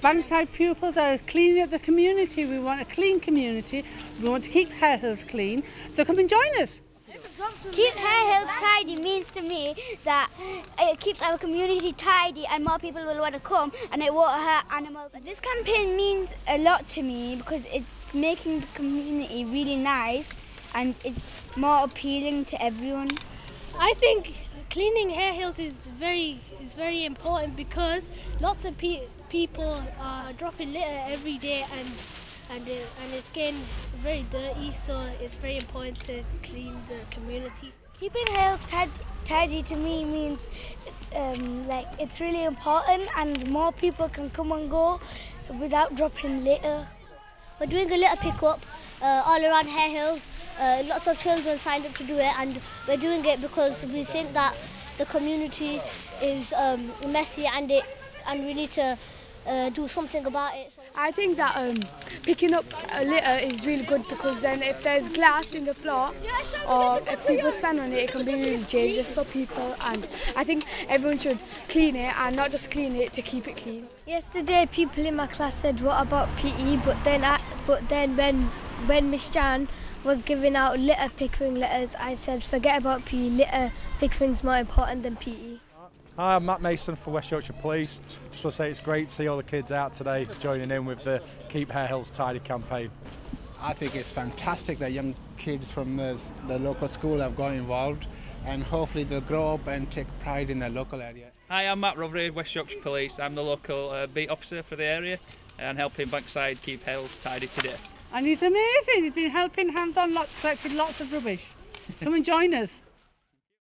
Bankside pupils are cleaning up the community. We want a clean community. We want to keep Hare Hills clean. So come and join us. Keep Hare Hills tidy means to me that it keeps our community tidy and more people will want to come and it won't hurt animals. This campaign means a lot to me because it's making the community really nice and it's more appealing to everyone. I think cleaning Hare Hills is very important because lots of people are dropping litter every day and it's getting very dirty, so it's very important to clean the community. Keeping Hare Hills tidy to me means like it's really important and more people can come and go without dropping litter. We're doing a litter pick-up all around Hare Hills. Lots of children signed up to do it, and we're doing it because we think that the community is messy and we need to do something about it. I think that picking up a litter is really good because then if there's glass in the floor or if people stand on it, it can be really dangerous for people, and I think everyone should clean it and not just clean it to keep it clean. Yesterday people in my class said what about PE, but then when Miss Jan was giving out litter pickering letters, I said forget about PE, litter pickering's more important than PE. Hi, I'm Matt Mason for West Yorkshire Police. Just want to say it's great to see all the kids out today joining in with the Keep Hare Hills Tidy campaign. I think it's fantastic that young kids from the local school have got involved, and hopefully they'll grow up and take pride in their local area. Hi, I'm Matt Rothery, West Yorkshire Police. I'm the local beat officer for the area and helping Bankside keep Hare Hills tidy today. And he's amazing. He's been helping hands-on, collected lots of rubbish. Come and join us.